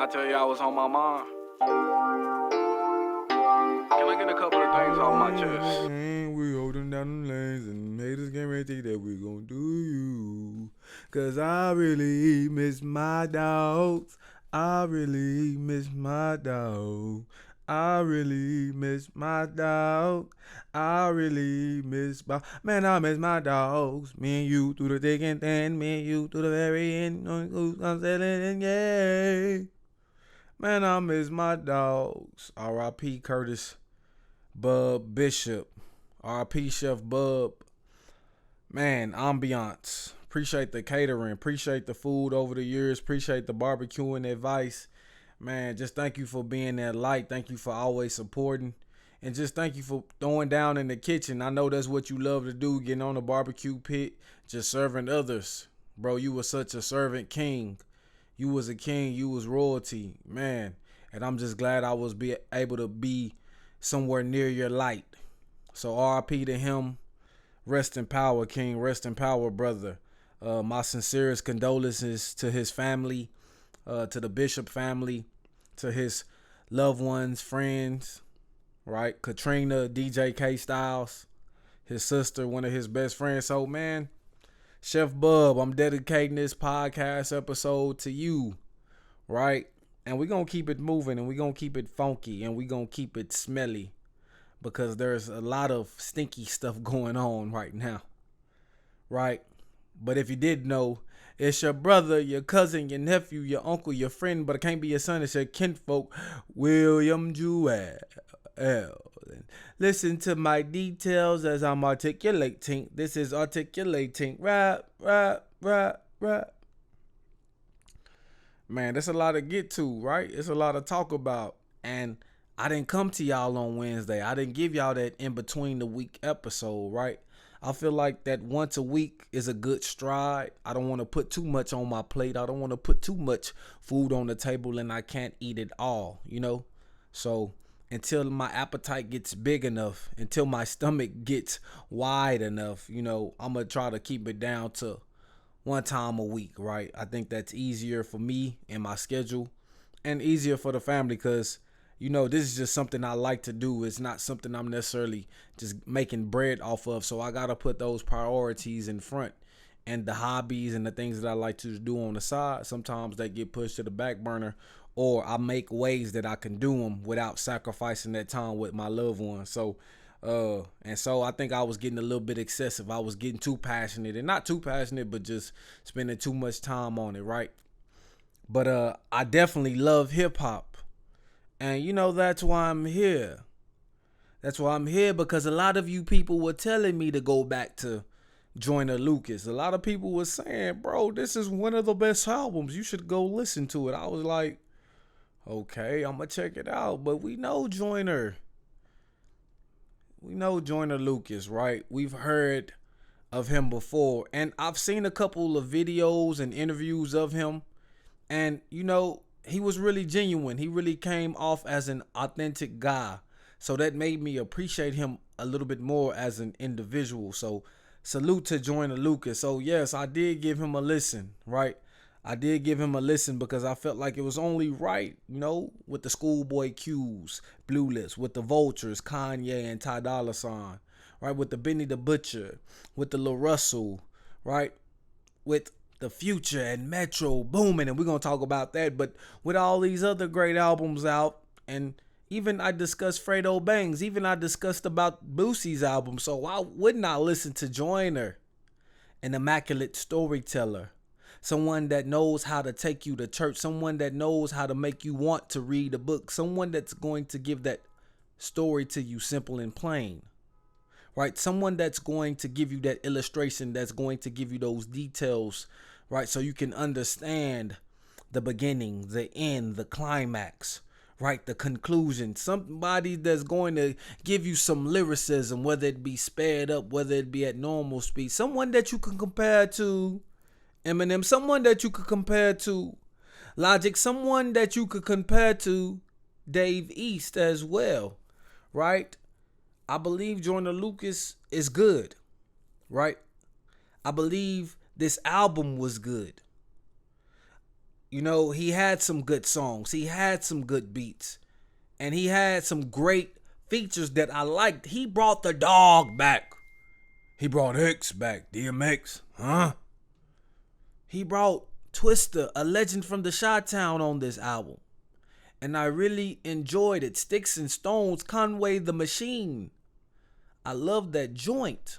I tell y'all what's on my mind? Can I get a couple of things off my chest? We holding down the lanes and haters guarantee that we gon' do you. Cause I really miss my dogs. I really miss my dog. I really miss my dog. I really miss my man. I miss my dogs. Me and you through the thick and thin. Me and you through the very end. I'm selling, yeah. Man, I miss my dogs. R.I.P. Curtis Bub Bishop. R.I.P. Chef Bub. Man, ambiance. Appreciate the catering. Appreciate the food over the years. Appreciate the barbecuing advice. Man, just thank you for being that light. Thank you for always supporting. And just thank you for throwing down in the kitchen. I know that's what you love to do, getting on the barbecue pit, just serving others. Bro, you were such a servant king. You was a king. You was royalty, man. And I'm just glad I was able to be somewhere near your light. So RIP to him. Rest in power, King. Rest in power, brother. My sincerest condolences to his family, to the Bishop family, to his loved ones, friends, right? Katrina, DJ K Styles, his sister, one of his best friends. So, man, Chef Bub, I'm dedicating this podcast episode to you, right? And we're going to keep it moving, and we're going to keep it funky, and we're going to keep it smelly, because there's a lot of stinky stuff going on right now, right? But if you did know, it's your brother, your cousin, your nephew, your uncle, your friend, but it can't be your son. It's your kinfolk, William Jewell. Listen to my details as I'm articulating. This is articulating. Rap. Man, that's a lot to get to, right? It's a lot to talk about. And I didn't come to y'all on Wednesday. I didn't give y'all that in between the week episode, right? I feel like that once a week is a good stride. I don't want to put too much on my plate. I don't want to put too much food on the table and I can't eat it all, you know? So until my appetite gets big enough, until my stomach gets wide enough, you know, I'm going to try to keep it down to one time a week, right? I think that's easier for me and my schedule and easier for the family because, you know, this is just something I like to do. It's not something I'm necessarily just making bread off of. So I got to put those priorities in front, and the hobbies and the things that I like to do on the side, sometimes they get pushed to the back burner, or I make ways that I can do them without sacrificing that time with my loved ones. So, and so I think I was getting a little bit excessive. I was getting too passionate, and not too passionate, but just spending too much time on it, right? But I definitely love hip hop. And you know, that's why I'm here. That's why I'm here, because a lot of you people were telling me to go back to Joyner Lucas. A lot of people were saying, bro, this is one of the best albums. You should go listen to it. I was like, okay, I'm going to check it out. But we know Joyner. We know Joyner Lucas, right? We've heard of him before. And I've seen a couple of videos and interviews of him. And, you know, he was really genuine. He really came off as an authentic guy. So that made me appreciate him a little bit more as an individual. So salute to Joyner Lucas. So yes, I did give him a listen, right? I did give him a listen because I felt like it was only right, you know, with the Schoolboy Q's, Blue Lips, with the Vultures, Kanye and Ty Dolla $ign, right? With the Benny the Butcher, with the Lil Russell, right? With the Future and Metro Boomin, and we're going to talk about that. But with all these other great albums out, and even I discussed Fredo Bangs, even I discussed about Boosie's album, so why wouldn't I listen to Joyner, an immaculate storyteller, someone that knows how to take you to church, someone that knows how to make you want to read a book, someone that's going to give that story to you simple and plain. Right, someone that's going to give you that illustration, that's going to give you those details, right, so you can understand the beginning, the end, the climax, right, the conclusion. Somebody that's going to give you some lyricism, whether it be sped up, whether it be at normal speed. Someone that you can compare to Eminem, someone that you could compare to Logic, someone that you could compare to Dave East as well, right? I believe Joyner Lucas is good, right? I believe this album was good. You know, he had some good songs. He had some good beats. And he had some great features that I liked. He brought the dog back. He brought X back. DMX. Huh? He brought Twista, a legend from the Chi-Town, on this album. And I really enjoyed it. Sticks and Stones, Conway the Machine. I love that joint.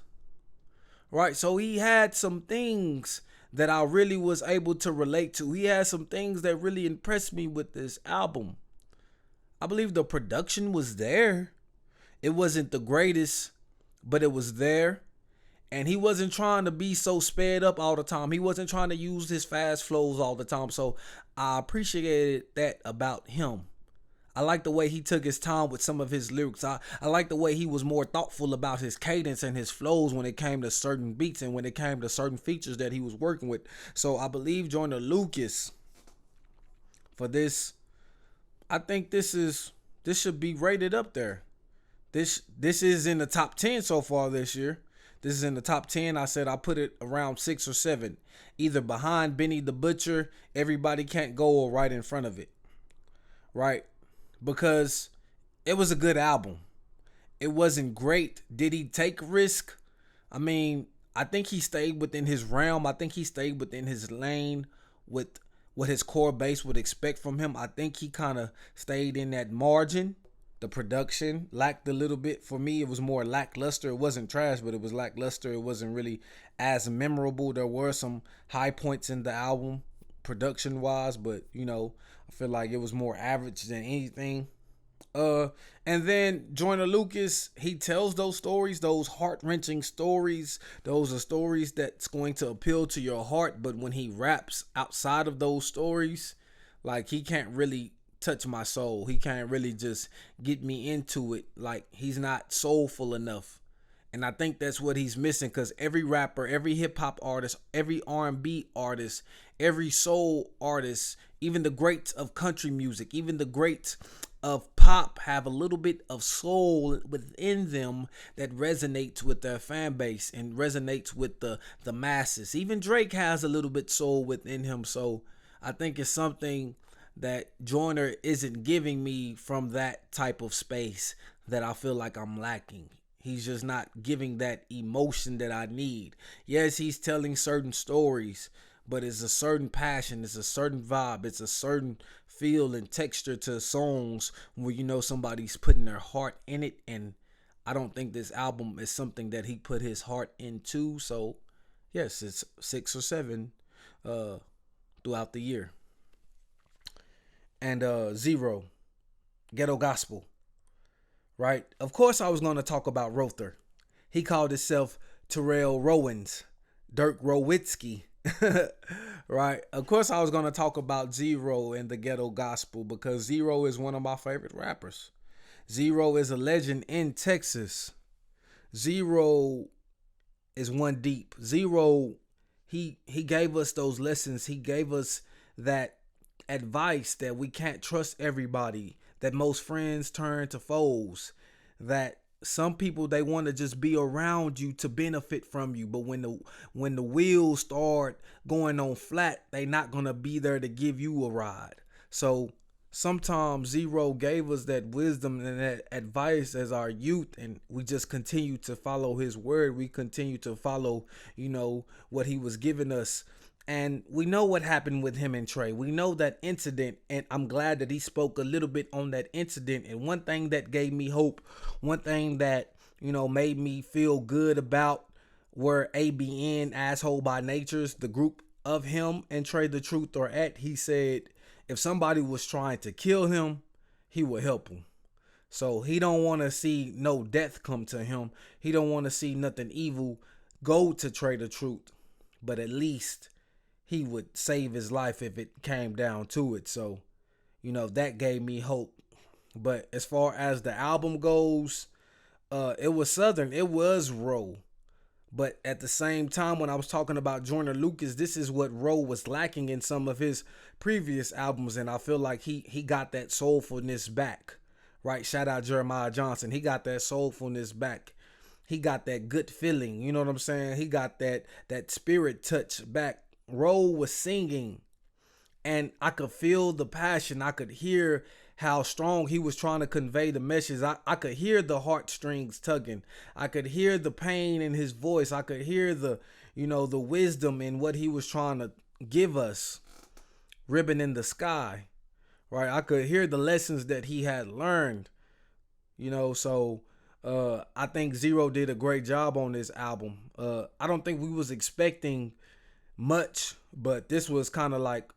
Right? So he had some things that I really was able to relate to. He had some things that really impressed me with this album. I believe the production was there. It wasn't the greatest, but it was there. And he wasn't trying to be so sped up all the time. He wasn't trying to use his fast flows all the time. So I appreciated that about him. I like the way he took his time with some of his lyrics. I like the way he was more thoughtful about his cadence and his flows when it came to certain beats and when it came to certain features that he was working with. So I believe Joyner Lucas for this. I think this should be rated up there. This is in the top 10 so far this year. This is in the top 10. I said I put it around 6 or 7. Either behind Benny the Butcher, Everybody Can't Go, or right in front of it. Right? Because it was a good album. It wasn't great. Did he take risk? I mean, I think he stayed within his realm. I think he stayed within his lane with what his core base would expect from him. I think he kind of stayed in that margin. The production lacked a little bit. For me, it was more lackluster. It wasn't trash, but it was lackluster. It wasn't really as memorable. There were some high points in the album production-wise, but, you know, I feel like it was more average than anything. And then Joyner Lucas, he tells those stories, those heart-wrenching stories. Those are stories that's going to appeal to your heart, but when he raps outside of those stories, like, he can't really touch my soul. He can't really just get me into it. Like, he's not soulful enough. And I think that's what he's missing, because every rapper, every hip-hop artist, every R&B artist, every soul artist, even the greats of country music, even the greats of pop have a little bit of soul within them that resonates with their fan base and resonates with the masses. Even Drake has a little bit soul within him. So I think it's something that Joyner isn't giving me from that type of space that I feel like I'm lacking. He's just not giving that emotion that I need. Yes, he's telling certain stories, but it's a certain passion, it's a certain vibe, it's a certain feel and texture to songs where you know somebody's putting their heart in it. And I don't think this album is something that he put his heart into. So yes, it's 6 or 7 throughout the year. And 0, Ghetto Gospel. Right? Of course I was going to talk about Rother. He called himself Terrell Rowans, Dirk Rowitzky. Right? Of course I was going to talk about 0 and the Ghetto Gospel, because 0 is one of my favorite rappers. 0 is a legend in Texas. 0 is one deep. 0, he gave us those lessons. He gave us that advice that we can't trust everybody, that most friends turn to foes, that some people, they want to just be around you to benefit from you, but when the wheels start going on flat, they not gonna be there to give you a ride. So sometimes 0 gave us that wisdom and that advice as our youth, and we just continue to follow his word. We continue to follow, you know, what he was giving us. And we know what happened with him and Trey. We know that incident, and I'm glad that he spoke a little bit on that incident. And one thing that gave me hope, one thing that, you know, made me feel good about where ABN, Asshole by Nature's, the group of him and Trey the Truth are at, he said if somebody was trying to kill him, he would help him. So he don't want to see no death come to him. He don't want to see nothing evil go to Trey the Truth. But at least he would save his life if it came down to it. So, you know, that gave me hope. But as far as the album goes, it was Southern. It was Roe. But at the same time, when I was talking about Joyner Lucas, this is what Roe was lacking in some of his previous albums. And I feel like he got that soulfulness back. Right? Shout out Jeremiah Johnson. He got that soulfulness back. He got that good feeling. You know what I'm saying? He got that spirit touch back. Roe was singing, and I could feel the passion. I could hear how strong he was trying to convey the message. I could hear the heartstrings tugging. I could hear the pain in his voice. I could hear the, the wisdom in what he was trying to give us. Ribbon in the sky, right? I could hear the lessons that he had learned, so I think Zero did a great job on this album. I don't think we was expecting much, but this was kind of like,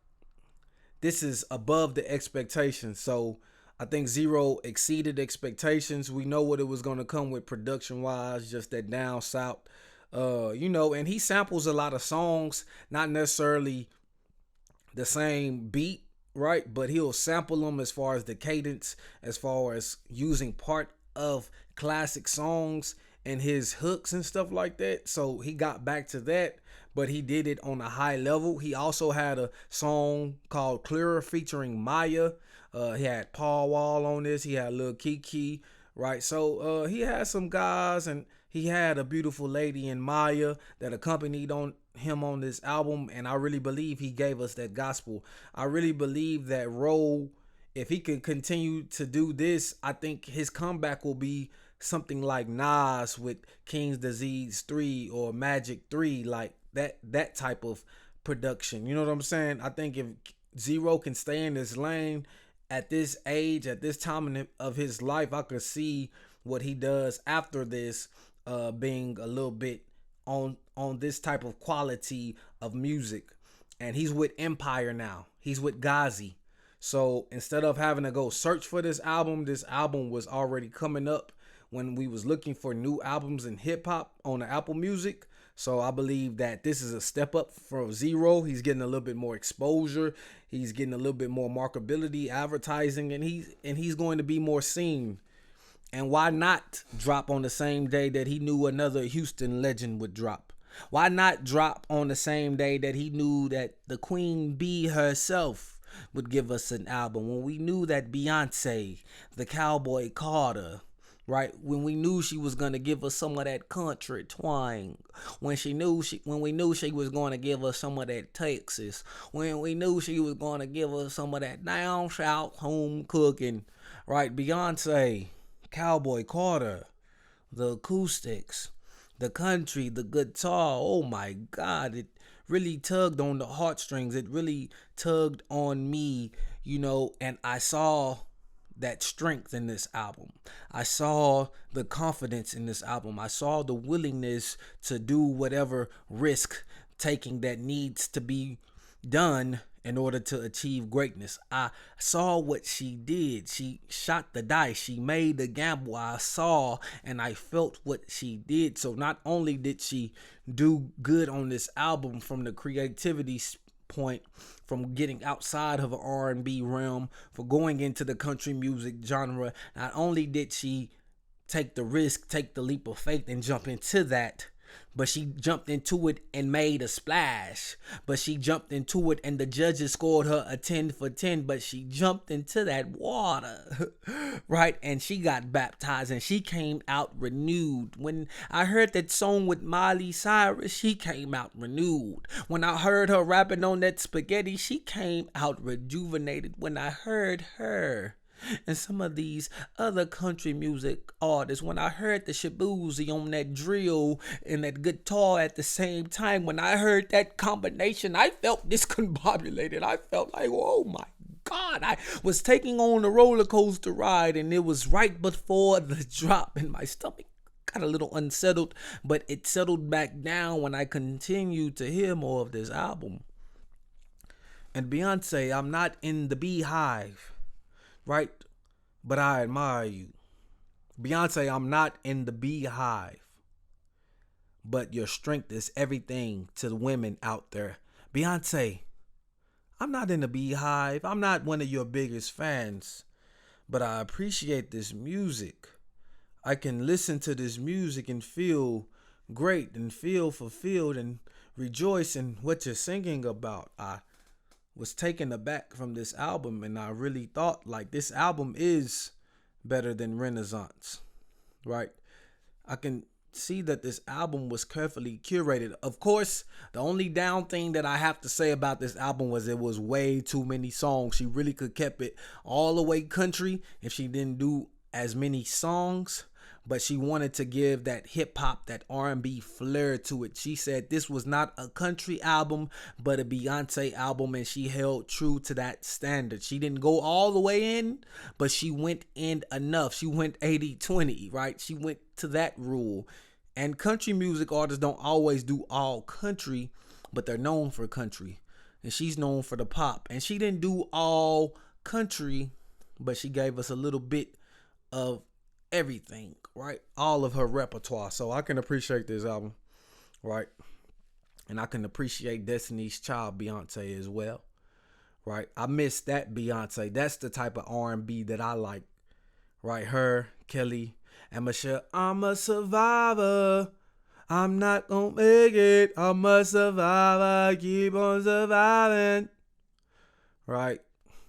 this is above the expectations. So I think Zero exceeded expectations. We know what it was going to come with production wise, just that down south, and he samples a lot of songs, not necessarily the same beat, right? But he'll sample them as far as the cadence, as far as using part of classic songs and his hooks and stuff like that. So he got back to that, but he did it on a high level. He also had a song called Clearer featuring Maya. He had Paul Wall on this. He had Lil Kiki, right? So he had some guys, and he had a beautiful lady in Maya that accompanied him on this album. And I really believe he gave us that gospel. I really believe that role, if he can continue to do this, I think his comeback will be something like Nas with King's Disease 3 or Magic 3, like that type of production. You know what I'm saying? I think if Zero can stay in this lane at this age, at this time of his life, I could see what he does after this being a little bit on this type of quality of music. And he's with Empire now. He's with Ghazi. So instead of having to go search for this album was already coming up when we was looking for new albums in hip hop on the Apple Music. So I believe that this is a step up for Zero. He's getting a little bit more exposure. He's getting a little bit more marketability, advertising, and he's going to be more seen. And why not drop on the same day that he knew another Houston legend would drop? Why not drop on the same day that he knew that the Queen Bee herself would give us an album? When we knew that Beyonce, the Cowboy Carter, right? When we knew she was gonna give us some of that country twang, when we knew she was gonna give us some of that Texas, when we knew she was gonna give us some of that down south home cooking, right? Beyonce, Cowboy Carter, the acoustics, the country, the guitar. Oh my God, it really tugged on the heartstrings. It really tugged on me, and I saw that strength in this album. I saw the confidence in this album. I saw the willingness to do whatever risk taking that needs to be done in order to achieve greatness. I saw what she did. She shot the dice. She made the gamble. I saw and I felt what she did. So not only did she do good on this album from the creativity point, from getting outside of an R&B realm, for going into the country music genre, not only did she take the risk, take the leap of faith and jump into that, but she jumped into it and made a splash. But she jumped into it and the judges scored her a 10 for 10. But she jumped into that water, right? And she got baptized and she came out renewed. When I heard that song with Miley Cyrus, she came out renewed. When I heard her rapping on that spaghetti, she came out rejuvenated. When I heard her and some of these other country music artists, when I heard the Shabuzi on that drill and that guitar at the same time, when I heard that combination, I felt discombobulated. I felt like, oh my God, I was taking on a roller coaster ride, and it was right before the drop, and my stomach got a little unsettled, but it settled back down when I continued to hear more of this album. And Beyonce, I'm not in the beehive, right? But I admire you. Beyonce, I'm not in the beehive, but your strength is everything to the women out there. Beyonce, I'm not in the beehive. I'm not one of your biggest fans, but I appreciate this music. I can listen to this music and feel great and feel fulfilled and rejoice in what you're singing about. I was taken aback from this album, and I really thought like this album is better than Renaissance, right? I can see that this album was carefully curated. Of course, the only down thing that I have to say about this album was it was way too many songs. She really could kept it all the way country if she didn't do as many songs, but she wanted to give that hip hop, that R&B flair to it. She said this was not a country album, but a Beyonce album, and she held true to that standard. She didn't go all the way in, but she went in enough. She went 80-20, right? She went to that rule. And country music artists don't always do all country, but they're known for country. And she's known for the pop. And she didn't do all country, but she gave us a little bit of everything, right? All of her repertoire. So I can appreciate this album, right? And I can appreciate Destiny's Child Beyonce as well, right? I miss that Beyonce. That's the type of R&B that I like, right? Her, Kelly, and Michelle. I'm a survivor. I'm not gonna make it. I'm a survivor. Keep on surviving, right?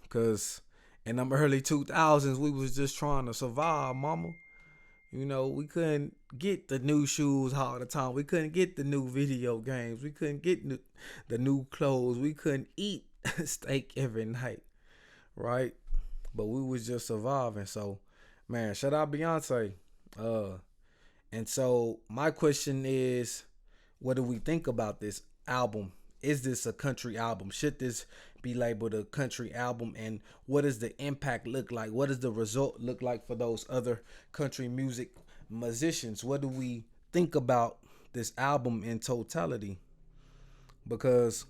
Because in them early 2000s, we was just trying to survive, mama. You know, we couldn't get the new shoes all the time. We couldn't get the new video games. We couldn't get the new clothes. We couldn't eat steak every night, right? But we was just surviving. So, man, shout out Beyonce. And so my question is, what do we think about this album? Is this a country album? Should this be labeled a country album? And what does the impact look like? What does the result look like for those other country music musicians? What do we think about this album in totality? Because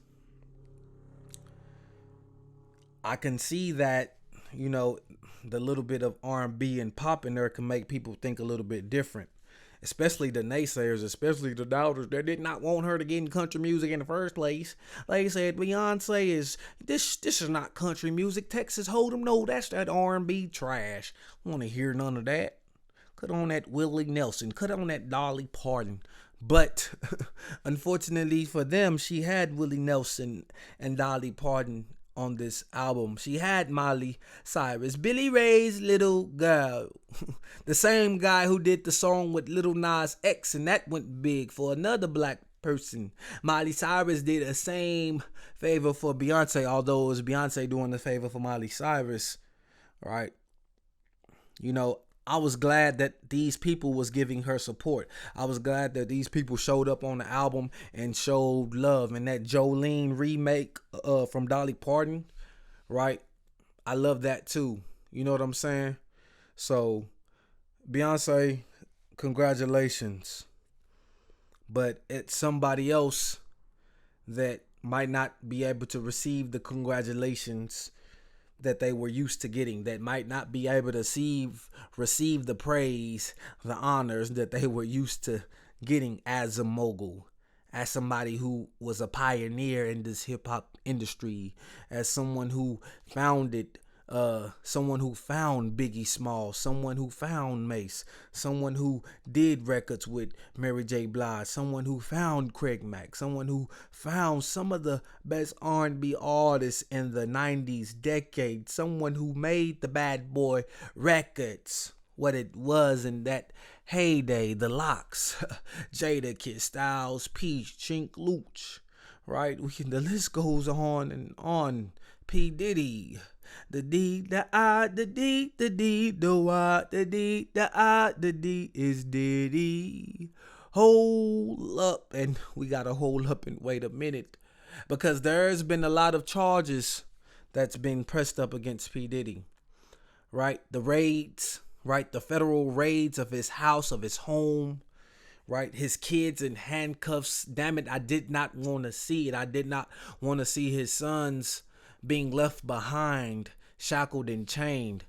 I can see that, you know, the little bit of R&B and pop in there can make people think a little bit different. Especially the naysayers, especially the doubters that did not want her to get in country music in the first place. They said Beyonce is this is not country music. Texas Hold'em, no, that's that R&B trash. I want to hear none of that. Cut on that Willie Nelson. Cut on that Dolly Parton. But unfortunately for them, she had Willie Nelson and Dolly Parton on this album. She had Miley Cyrus, Billy Ray's little girl. The same guy who did the song with Lil Nas X, and that went big for another black person. Miley Cyrus did the same favor for Beyonce, although it was Beyonce doing the favor for Miley Cyrus, right? You know, I was glad that these people was giving her support. I was glad that these people showed up on the album and showed love. And that Jolene remake from Dolly Parton, right? I love that too. You know what I'm saying? So, Beyonce, congratulations. But it's somebody else that might not be able to receive the congratulations that they were used to getting, that might not be able to receive the praise, the honors that they were used to getting as a mogul, as somebody who was a pioneer in this hip hop industry, as someone who founded someone who found Biggie Smalls, someone who found Mace, someone who did records with Mary J. Blige, someone who found Craig Mack, someone who found some of the best R&B artists in the 90s decade, someone who made the Bad Boy records what it was in that heyday, the Locks, Jada, Kid Styles, Peach, Chink, Luch, right? The list goes on and on. P. Diddy. The D, the I, the D, the D, the Y, the D, the I, the D is Diddy. Hold up. And we got to hold up and wait a minute. Because there's been a lot of charges that's been pressed up against P. Diddy. Right? The raids, right? The federal raids of his house, of his home. Right? His kids in handcuffs. Damn it, I did not want to see it. I did not want to see his sons being left behind, shackled and chained,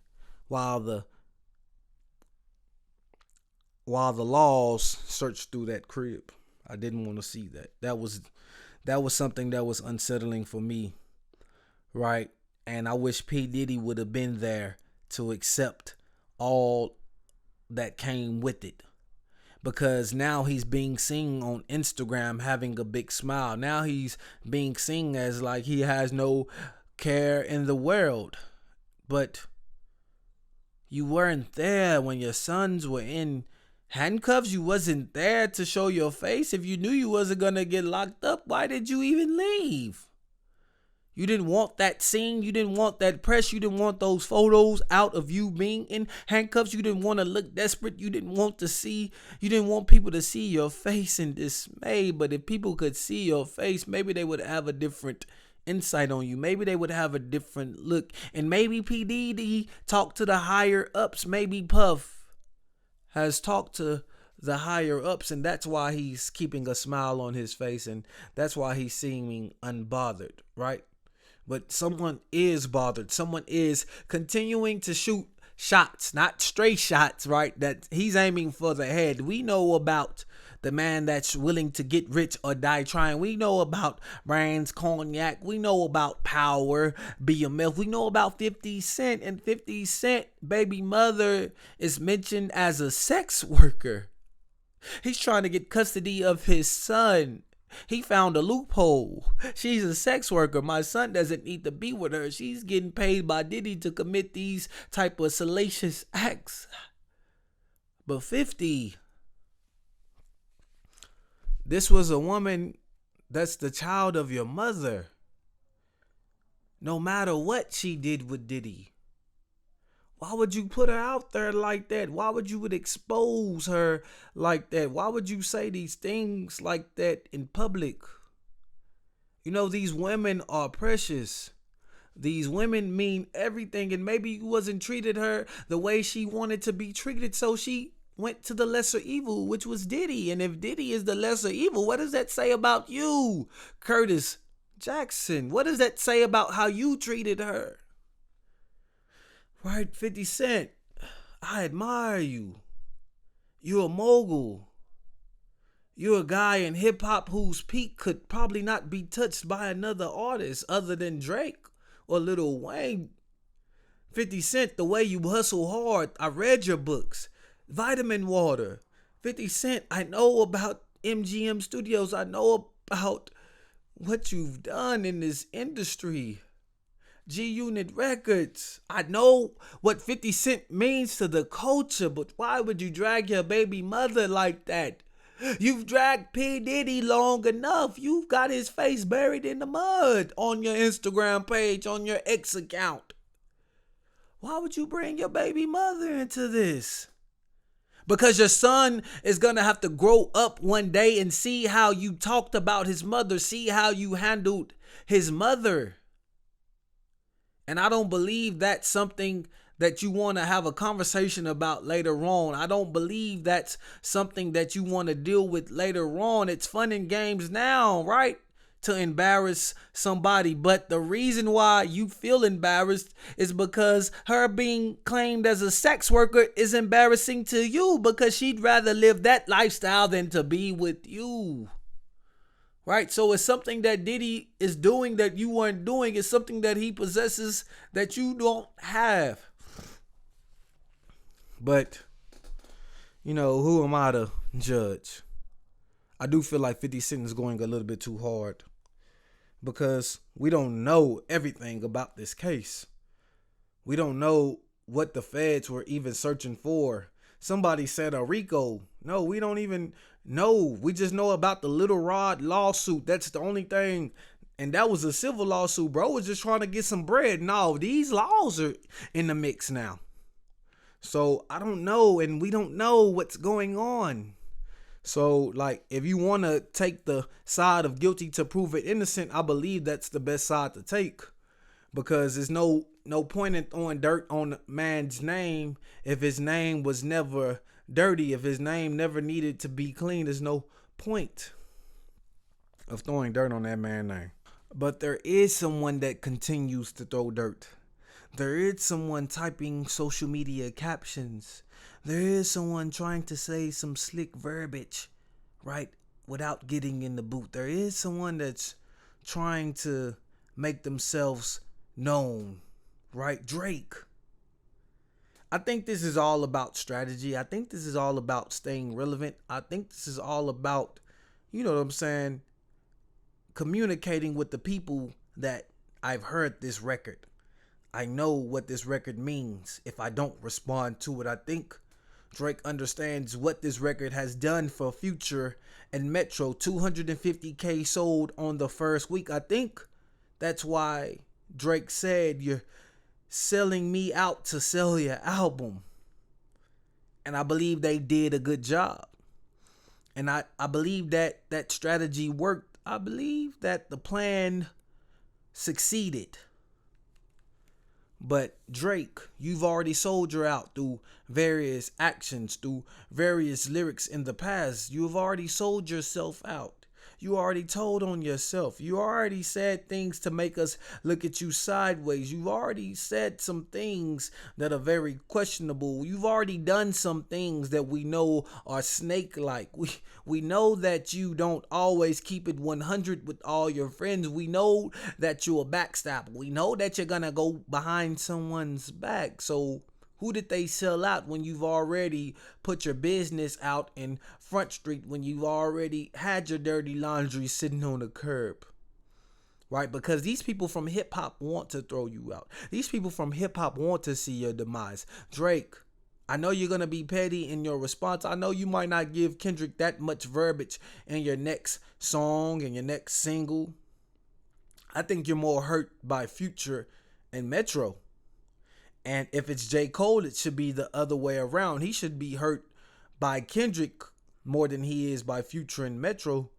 while the laws searched through that crib. I didn't want to see that. That was something that was unsettling for me, right? And I wish P. Diddy would have been there to accept all that came with it. Because now he's being seen on Instagram having a big smile. Now he's being seen as like he has no care in the world. But you weren't there when your sons were in Handcuffs, you wasn't there to show your face. If you knew you wasn't gonna get locked up, why did you even leave? You didn't want that scene. You didn't want that press. You didn't want those photos out of you being in handcuffs. You didn't want to look desperate. You didn't want people to see your face in dismay. But if people could see your face, maybe they would have a different insight on you. Maybe they would have a different look. And maybe P. Diddy talked to the higher ups. Maybe Puff has talked to the higher ups, and that's why he's keeping a smile on his face, and that's why he's seeming unbothered, right? But someone is bothered. Someone is continuing to shoot shots, not stray shots, right? That he's aiming for the head. We know about the man that's willing to get rich or die trying. We know about brands, cognac. We know about power, BMF. We know about 50 Cent. And 50 Cent baby mother is mentioned as a sex worker. He's trying to get custody of his son. He found a loophole. She's a sex worker. My son doesn't need to be with her. She's getting paid by Diddy to commit these type of salacious acts. But 50, this was a woman that's the child of your mother. No matter what she did with Diddy. Why would you put her out there like that? Why would you expose her like that? Why would you say these things like that in public? You know, these women are precious. These women mean everything, and maybe you wasn't treated her the way she wanted to be treated, so she went to the lesser evil, which was Diddy. And if Diddy is the lesser evil, what does that say about you, Curtis Jackson? What does that say about how you treated her? Right, 50 Cent, I admire you. You're a mogul. You're a guy in hip hop whose peak could probably not be touched by another artist other than Drake or Lil Wayne. 50 Cent, the way you hustle hard. I read your books. Vitamin Water. 50 Cent, I know about MGM Studios. I know about what you've done in this industry. G-Unit Records. I know what 50 Cent means to the culture, but why would you drag your baby mother like that? You've dragged P. Diddy long enough. You've got his face buried in the mud on your Instagram page, on your X account. Why would you bring your baby mother into this? Because your son is going to have to grow up one day and see how you talked about his mother, see how you handled his mother. And I don't believe that's something that you want to have a conversation about later on. I don't believe that's something that you want to deal with later on. It's fun and games now, right? To embarrass somebody. But the reason why you feel embarrassed is because her being claimed as a sex worker is embarrassing to you, because she'd rather live that lifestyle than to be with you. Right? So it's something that Diddy is doing that you weren't doing. It's something that he possesses that you don't have. But, you know, who am I to judge? I do feel like 50 Cent is going a little bit too hard, because we don't know everything about this case. We don't know what the feds were even searching for. Somebody said a RICO. No, we don't even know. We just know about the Little Rod lawsuit. That's the only thing. And that was a civil lawsuit. Bro was just trying to get some bread. No, these laws are in the mix now. So I don't know, and we don't know what's going on. So, like, if you want to take the side of guilty to prove it innocent, I believe that's the best side to take. Because there's no point in throwing dirt on a man's name if his name was never dirty. If his name never needed to be clean, there's no point of throwing dirt on that man's name. But there is someone that continues to throw dirt. There is someone typing social media captions. There is someone trying to say some slick verbiage, right, without getting in the booth. There is someone that's trying to make themselves known, right? Drake. I think this is all about strategy. I think this is all about staying relevant. I think this is all about, you know what I'm saying, communicating with the people that I've heard this record. I know what this record means if I don't respond to it. I think Drake understands what this record has done for Future and Metro. 250K sold on the first week. I think that's why Drake said, "You're selling me out to sell your album." And I believe they did a good job. And I believe that that strategy worked. I believe that the plan succeeded. But Drake, you've already sold your out through various actions, through various lyrics in the past. You've already sold yourself out. You already told on yourself. You already said things to make us look at you sideways. You've already said some things that are very questionable. You've already done some things that we know are snake-like. We know that you don't always keep it 100 with all your friends. We know that you're a backstabber. We know that you're gonna go behind someone's back. So who did they sell out when you've already put your business out in Front Street, when you've already had your dirty laundry sitting on the curb? Right? Because these people from hip hop want to throw you out. These people from hip hop want to see your demise. Drake, I know you're going to be petty in your response. I know you might not give Kendrick that much verbiage in your next song and your next single. I think you're more hurt by Future and Metro. And if it's J. Cole, it should be the other way around. He should be hurt by Kendrick more than he is by Future and Metro.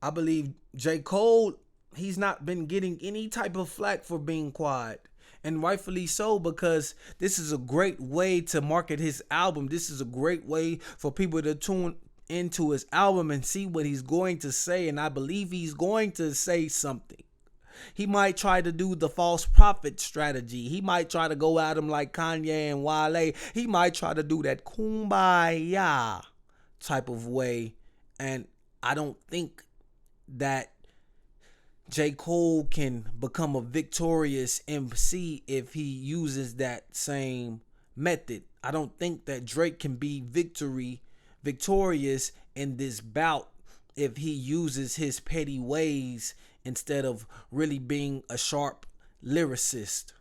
I believe J. Cole, he's not been getting any type of flack for being quiet. And rightfully so, because this is a great way to market his album. This is a great way for people to tune into his album and see what he's going to say. And I believe he's going to say something. He might try to do the false prophet strategy. He might try to go at him like Kanye and Wale. He might try to do that kumbaya type of way. And I don't think that J. Cole can become a victorious MC if he uses that same method. I don't think that Drake can be victorious in this bout if he uses his petty ways instead of really being a sharp lyricist,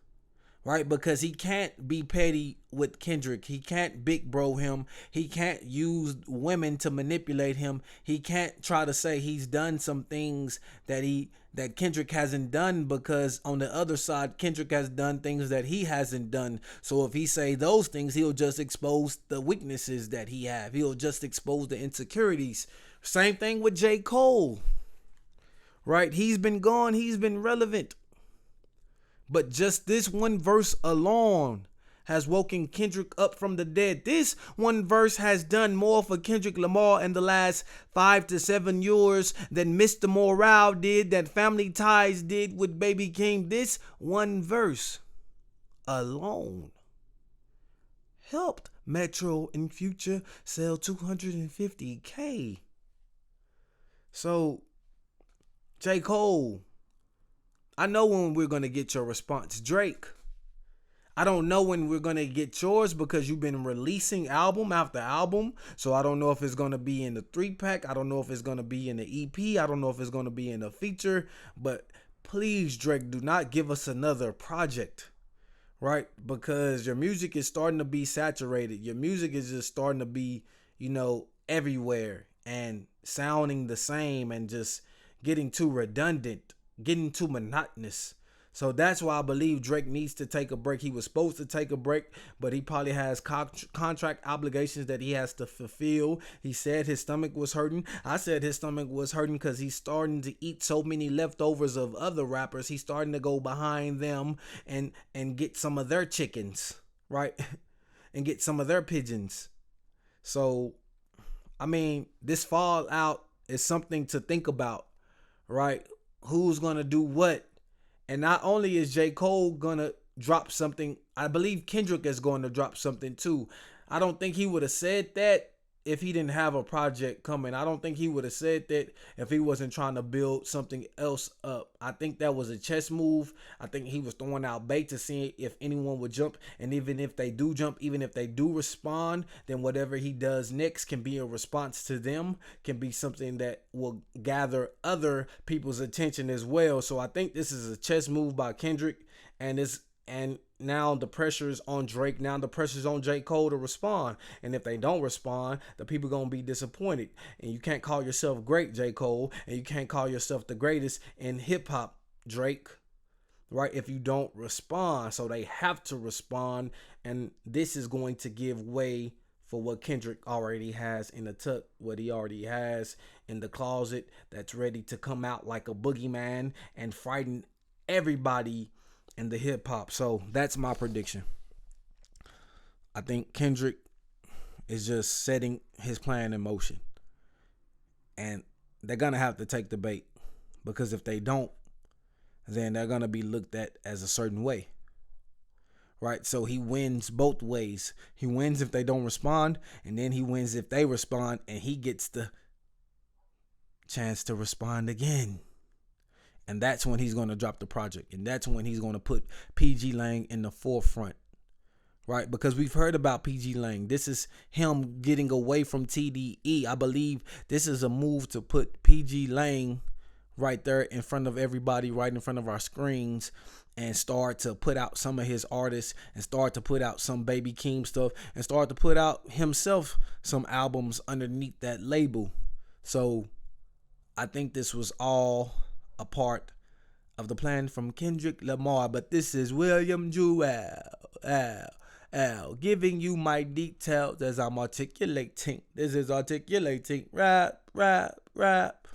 right? Because he can't be petty with Kendrick. He can't big bro him. He can't use women to manipulate him. He can't try to say he's done some things that Kendrick hasn't done, because on the other side, Kendrick has done things that he hasn't done. So if he say those things, he'll just expose the weaknesses that he have. He'll just expose the insecurities. Same thing with J. Cole. Right? He's been gone. He's been relevant. But just this one verse alone has woken Kendrick up from the dead. This one verse has done more for Kendrick Lamar in the last 5 to 7 years than Mr. Morale did, that Family Ties did with Baby King. This one verse alone helped Metro and Future sell 250K. So J. Cole, I know when we're going to get your response. Drake, I don't know when we're going to get yours, because you've been releasing album after album. So I don't know if it's going to be in the 3-pack. I don't know if it's going to be in the EP. I don't know if it's going to be in a feature. But please, Drake, do not give us another project, right? Because your music is starting to be saturated. Your music is just starting to be, everywhere and sounding the same and just getting too redundant, getting too monotonous. So that's why I believe Drake needs to take a break. He was supposed to take a break, but he probably has contract obligations that he has to fulfill. He said his stomach was hurting. I said his stomach was hurting because he's starting to eat so many leftovers of other rappers. He's starting to go behind them and get some of their chickens, right? And get some of their pigeons. So, this fallout is something to think about. Right? Who's going to do what? And not only is J. Cole going to drop something, I believe Kendrick is going to drop something too. I don't think he would have said that if he didn't have a project coming. I don't think he would have said that if he wasn't trying to build something else up. I think that was a chess move. I think he was throwing out bait to see if anyone would jump. And even if they do jump, even if they do respond, then whatever he does next can be a response to them, can be something that will gather other people's attention as well. So I think this is a chess move by Kendrick. And now the pressure is on Drake. Now the pressure is on J. Cole to respond. And if they don't respond, the people going to be disappointed. And you can't call yourself great, J. Cole. And you can't call yourself the greatest in hip hop, Drake. Right? If you don't respond. So they have to respond. And this is going to give way for what Kendrick already has in the tuck, what he already has in the closet, that's ready to come out like a boogeyman and frighten everybody in the hip hop. So that's my prediction. I think Kendrick is just setting his plan in motion. And they're going to have to take the bait, because if they don't, then they're going to be looked at as a certain way. Right? So he wins both ways. He wins if they don't respond, and then he wins if they respond, and he gets the chance to respond again. And that's when he's going to drop the project. And that's when he's going to put PG Lang in the forefront. Right? Because we've heard about PG Lang. This is him getting away from TDE. I believe this is a move to put PG Lang right there in front of everybody, right in front of our screens, and start to put out some of his artists, and start to put out some Baby Keem stuff, and start to put out himself some albums underneath that label. So I think this was all a part of the plan from Kendrick Lamar. But this is William Jewell, giving you my details as I'm articulating. This is articulating. Rap, rap, rap.